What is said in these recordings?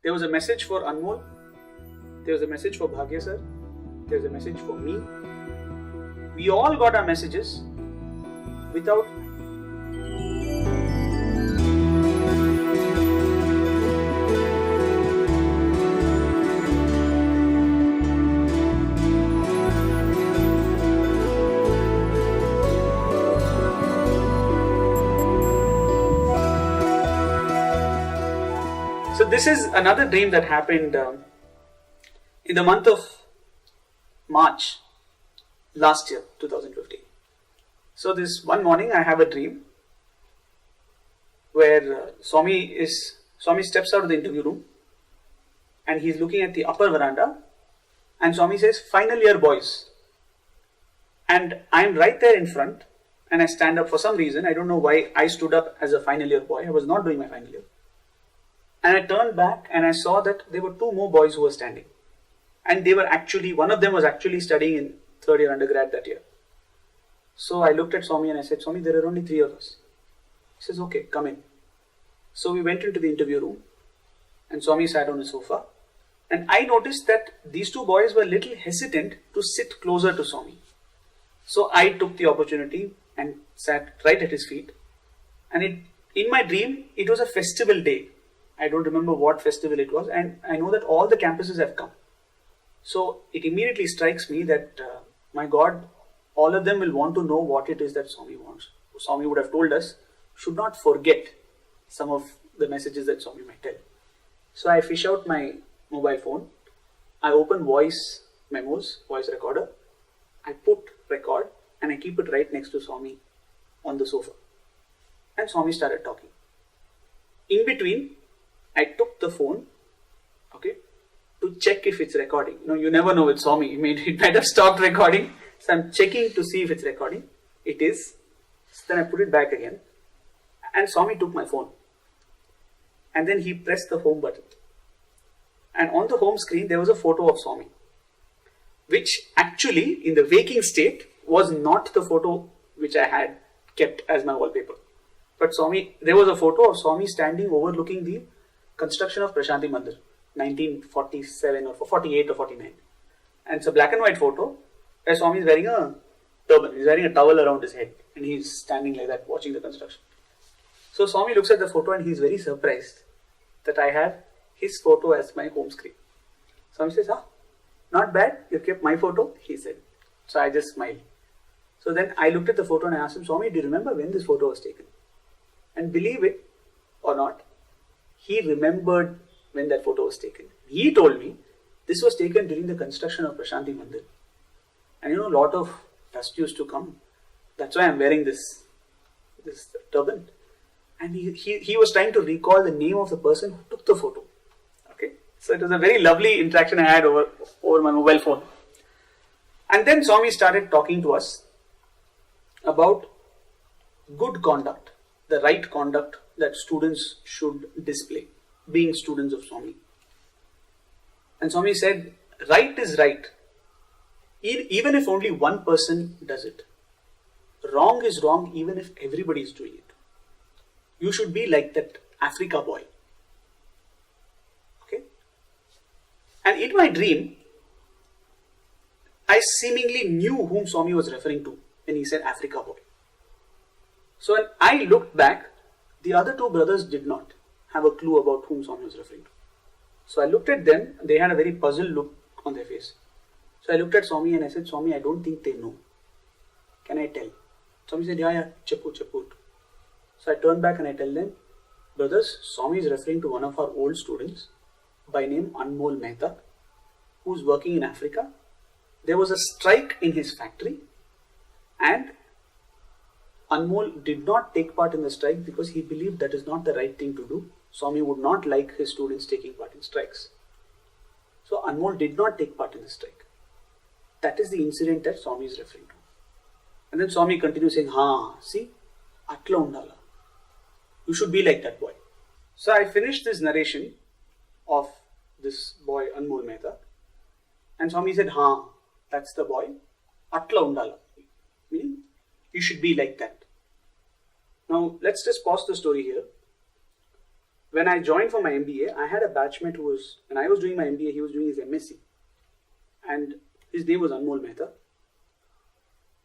There was a message for Anmol, there was a message for Bhagya sir, there was a message for me. We all got our messages without So this is another dream that happened in the month of March last year, 2015. So this one morning I have a dream where Swami steps out of the interview room and he's looking at the upper veranda and Swami says, "Final year boys." And I'm right there in front and I stand up for some reason. I don't know why I stood up as a final year boy. I was not doing my final year. And I turned back and I saw that there were two more boys who were standing. And they were actually, one of them was actually studying in third year undergrad that year. So I looked at Swami and I said, "Swami, there are only three of us." He says, "Okay, come in." So we went into the interview room and Swami sat on the sofa. And I noticed that these two boys were a little hesitant to sit closer to Swami. So I took the opportunity and sat right at his feet. And in my dream, it was a festival day. I don't remember what festival it was, and I know that all the campuses have come. So it immediately strikes me that, my God, all of them will want to know what it is that Swami wants. Swami would have told us, should not forget some of the messages that Swami might tell. So I fish out my mobile phone, I open voice memos, voice recorder, I put record, and I keep it right next to Swami on the sofa. And Swami started talking. In between, I took the phone, to check if it's recording. You never know with Swami. It might have stopped recording. So I'm checking to see if it's recording. It is. So then I put it back again. And Swami took my phone. And then he pressed the home button. And on the home screen, there was a photo of Swami, which actually, in the waking state, was not the photo which I had kept as my wallpaper. But there was a photo of Swami standing overlooking the construction of Prashanti Mandir, 1947 or 48 or 49. And it's a black and white photo where Swami is wearing a turban. He's wearing a towel around his head and he's standing like that watching the construction. So Swami looks at the photo and he's very surprised that I have his photo as my home screen. Swami says, "Not bad, you kept my photo," he said. So I just smiled. So then I looked at the photo and I asked him, "Swami, do you remember when this photo was taken?" And believe it or not, he remembered when that photo was taken. He told me this was taken during the construction of Prashanti Mandir. And a lot of dust used to come. That's why I'm wearing this turban. And he was trying to recall the name of the person who took the photo. So it was a very lovely interaction I had over my mobile phone. And then Swami started talking to us about good conduct, the right conduct that students should display, being students of Swami. And Swami said, right is right, even if only one person does it. Wrong is wrong, even if everybody is doing it. You should be like that Africa boy. And in my dream, I seemingly knew whom Swami was referring to when he said Africa boy. So when I looked back, the other two brothers did not have a clue about whom Swami was referring to. So I looked at them, they had a very puzzled look on their face. So I looked at Swami and I said, "Swami, I don't think they know. Can I tell?" Swami said, yeah, chaput. So I turned back and I tell them, "Brothers, Swami is referring to one of our old students by name Anmol Mehta, who's working in Africa. There was a strike in his factory and Anmol did not take part in the strike because he believed that is not the right thing to do. Swami would not like his students taking part in strikes. So Anmol did not take part in the strike. That is the incident that Swami is referring to." And then Swami continues saying, see, atla undala. You should be like that boy. So I finished this narration of this boy Anmol Mehta. And Swami said, that's the boy. Atla undala. Meaning, you should be like that. Now, let's just pause the story here. when I joined for my MBA, I had a batchmate who was, when I was doing my MBA, he was doing his MSc. And his name was Anmol Mehta.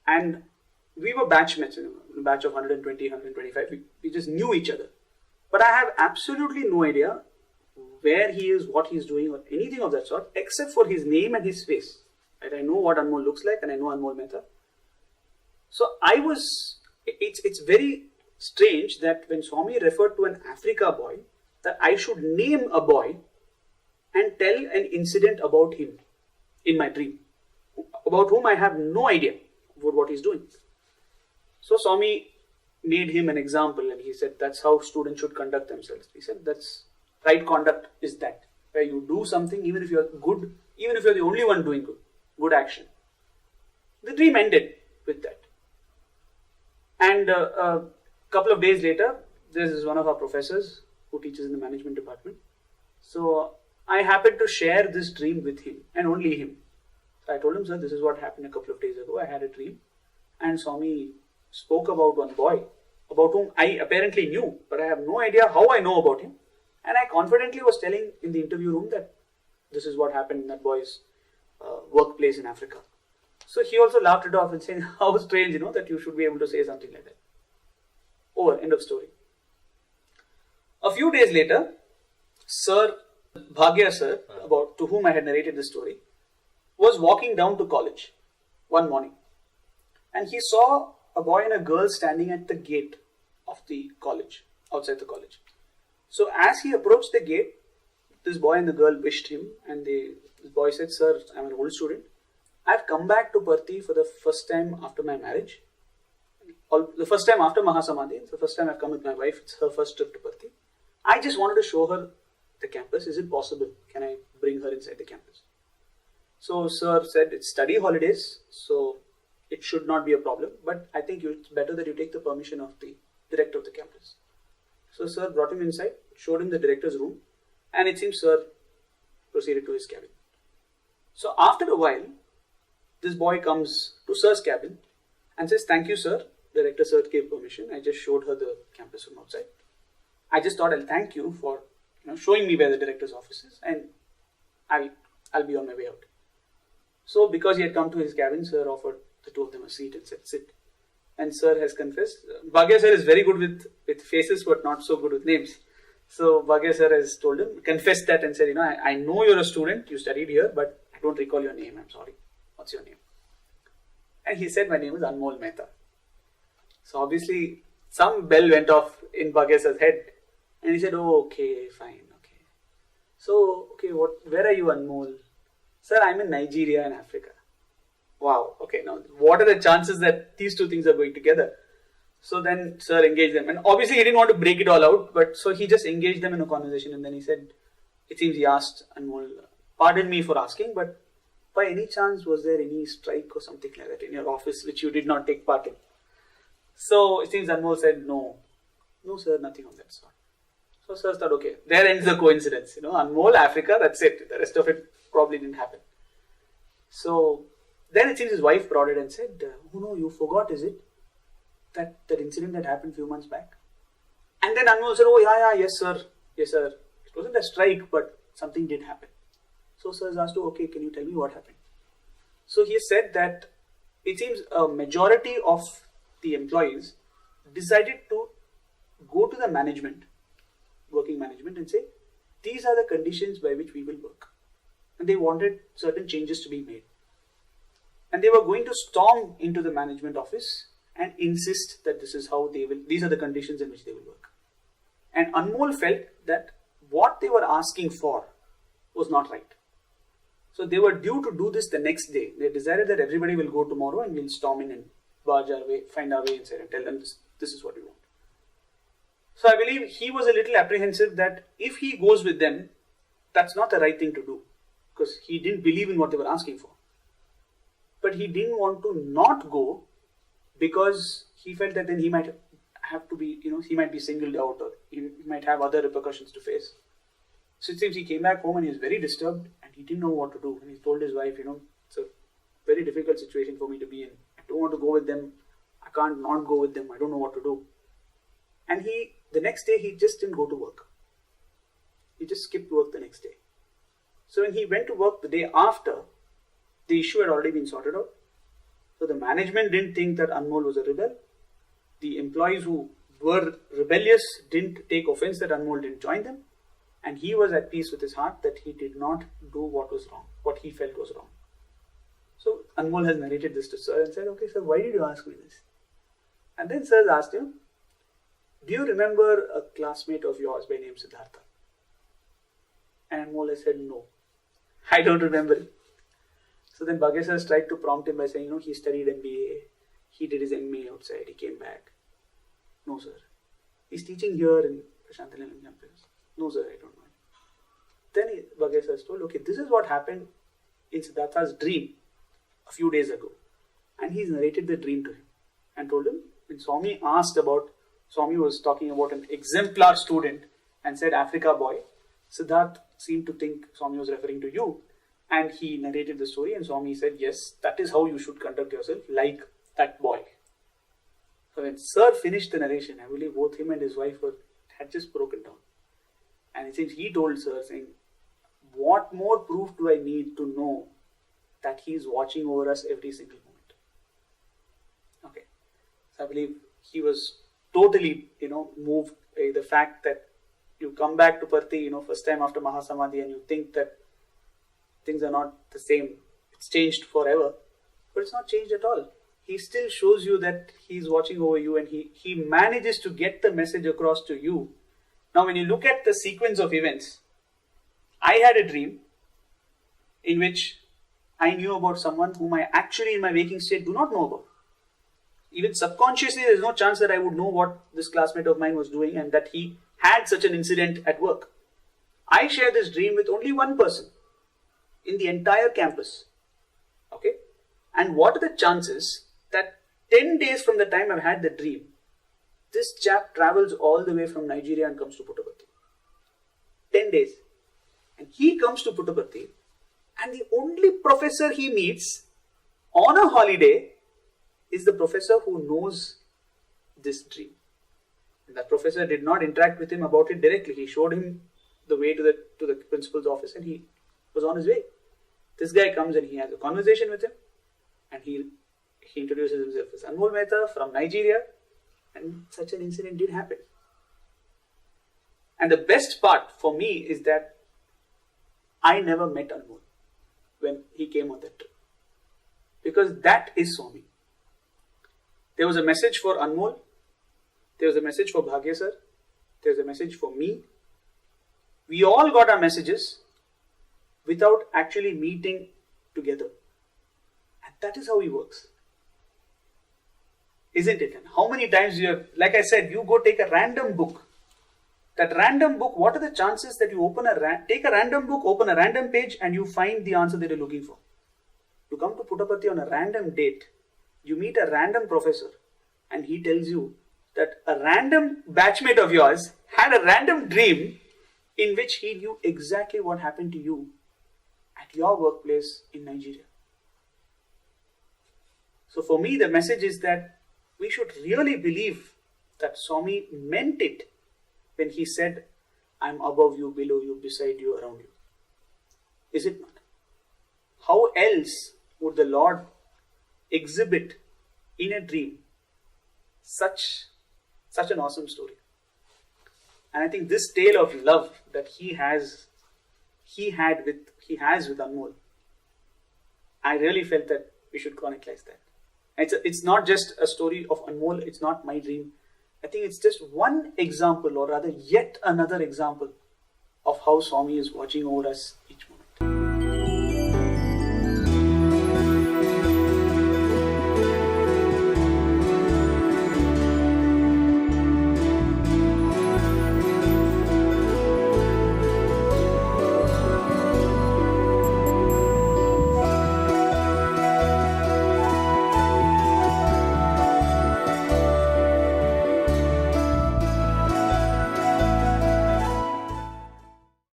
And we were batchmates, a batch of 120, 125. We just knew each other. But I have absolutely no idea where he is, what he's doing, or anything of that sort, except for his name and his face. Right? I know what Anmol looks like, and I know Anmol Mehta. So it's very strange that when Swami referred to an Africa boy, that I should name a boy and tell an incident about him in my dream, about whom I have no idea about what he's doing. So Swami made him an example, and he said that's how students should conduct themselves. He said that's right conduct is that, where you do something even if you're good, even if you're the only one doing good action. The dream ended with that. And a couple of days later, this is one of our professors who teaches in the management department. So I happened to share this dream with him, and only him. So I told him, sir, this is what happened a couple of days ago. I had a dream, and Swami spoke about one boy about whom I apparently knew, but I have no idea how I know about him. And I confidently was telling in the interview room that this is what happened in that boy's workplace in Africa. So he also laughed it off and saying, how strange, that you should be able to say something like that. Over, end of story. A few days later, Sir Bhagya sir, to whom I had narrated this story, was walking down to college one morning. And he saw a boy and a girl standing at the gate of the college, outside the college. So as he approached the gate, this boy and the girl wished him, and the boy said, sir, I'm an old student. I've come back to Parthi for the first time after my marriage. The first time after Mahasamadhi. It's the first time I've come with my wife. It's her first trip to Parthi. I just wanted to show her the campus. Is it possible? Can I bring her inside the campus? So sir said, it's study holidays, so it should not be a problem. But I think it's better that you take the permission of the director of the campus. So sir brought him inside, showed him the director's room, and it seems sir proceeded to his cabin. So after a while, this boy comes to sir's cabin and says, thank you sir, director sir gave permission. I just showed her the campus room outside. I just thought I'll thank you for showing me where the director's office is, and I'll be on my way out. So because he had come to his cabin, sir offered the two of them a seat and said, sit. And sir has confessed. Bhagya sir is very good with faces but not so good with names. So Bhagya sir has told him, confessed that and said, I know you're a student, you studied here, but I don't recall your name, I'm sorry. What's your name? And he said, my name is Anmol Mehta. So obviously some bell went off in Bhagya sir's head, and he said, oh, okay, fine, okay. So, okay, where are you, Anmol? Sir, I'm in Nigeria and Africa. Wow, okay, now what are the chances that these two things are going together? So then sir engaged them, and obviously he didn't want to break it all out, but so he just engaged them in a conversation, and then he said, it seems he asked Anmol, pardon me for asking, but by any chance was there any strike or something like that in your office which you did not take part in? So it seems Anmol said, no sir, nothing of that sort. So sir thought, okay, there ends the coincidence, Anmol, Africa, that's it, the rest of it probably didn't happen. So then it seems his wife prodded and said, oh no, you forgot, is it? That incident that happened a few months back. And then Anmol said, oh yeah, yes sir. It wasn't a strike, but something did happen. So sir asked, okay, can you tell me what happened? So he said that it seems a majority of the employees decided to go to the management, working management, and say, these are the conditions by which we will work. And they wanted certain changes to be made. And they were going to storm into the management office and insist that these are the conditions in which they will work. And Anmol felt that what they were asking for was not right. So they were due to do this the next day. They decided that everybody will go tomorrow and we'll storm in and barge our way, find our way inside and tell them this is what we want. So I believe he was a little apprehensive that if he goes with them, that's not the right thing to do, because he didn't believe in what they were asking for. But he didn't want to not go because he felt that then he might have to be, he might be singled out, or he might have other repercussions to face. So it seems he came back home and he was very disturbed and he didn't know what to do. And he told his wife, it's a very difficult situation for me to be in. I don't want to go with them. I can't not go with them. I don't know what to do. And the next day he just didn't go to work. he just skipped work the next day. So when he went to work the day after, the issue had already been sorted out. So the management didn't think that Anmol was a rebel. The employees who were rebellious didn't take offense that Anmol didn't join them. And he was at peace with his heart that he did not do what was wrong, what he felt was wrong. So Anmol has narrated this to Sir and said, okay, sir, why did you ask me this? And then Sir asked him, do you remember a classmate of yours by name Siddhartha? And Anmol has said, no, I don't remember him. So then Bhagesh has tried to prompt him by saying, he studied MBA, he did his MA outside, he came back. No, sir. He's teaching here in Prashantanilam campus. No, sir, I don't know. Then Bhagesh has told, okay, this is what happened in Siddhartha's dream a few days ago. And he's narrated the dream to him and told him, when Swami was talking about an exemplar student and said Africa boy, Siddhartha seemed to think Swami was referring to you. And he narrated the story and Swami said, yes, that is how you should conduct yourself, like that boy. So when Sir finished the narration, I believe both him and his wife had just broken down. And it seems he told Sir, saying, what more proof do I need to know that he is watching over us every single moment? Okay. So I believe he was totally, moved by the fact that you come back to Parthi, first time after Mahasamadhi and you think that things are not the same. It's changed forever. But it's not changed at all. He still shows you that he's watching over you and he manages to get the message across to you. Now when you look at the sequence of events, I had a dream in which I knew about someone whom I actually in my waking state do not know about. Even subconsciously there's no chance that I would know what this classmate of mine was doing and that he had such an incident at work. I share this dream with only one person in the entire campus. Okay? And what are the chances that 10 days from the time I've had the dream, this chap travels all the way from Nigeria and comes to Puttaparthi. 10 days. And he comes to Puttaparthi and the only professor he meets on a holiday is the professor who knows this dream. And that professor did not interact with him about it directly. He showed him the way to the principal's office and he was on his way. This guy comes and he has a conversation with him and he introduces himself as Anmol Mehta from Nigeria, and such an incident did happen. And the best part for me is that I never met Anmol when he came on that trip, because that is Swami. There was a message for Anmol, there was a message for Bhagya sir, there was a message for me. We all got our messages without actually meeting together. And that is how he works. Isn't it? And how many times you have, like I said, you go take a random book. That random book, what are the chances that you take a random book, open a random page and you find the answer that you're looking for? You come to Puttaparthi on a random date, you meet a random professor and he tells you that a random batchmate of yours had a random dream in which he knew exactly what happened to you at your workplace in Nigeria. So for me, the message is that we should really believe that Swami meant it when he said, I'm above you, below you, beside you, around you. Is it not? How else would the Lord exhibit in a dream such an awesome story? And I think this tale of love that he has with Anmol, I really felt that we should chronicleize that. It's not just a story of Anmol, it's not my dream. I think it's just one example, or rather yet another example of how Swami is watching over us each moment.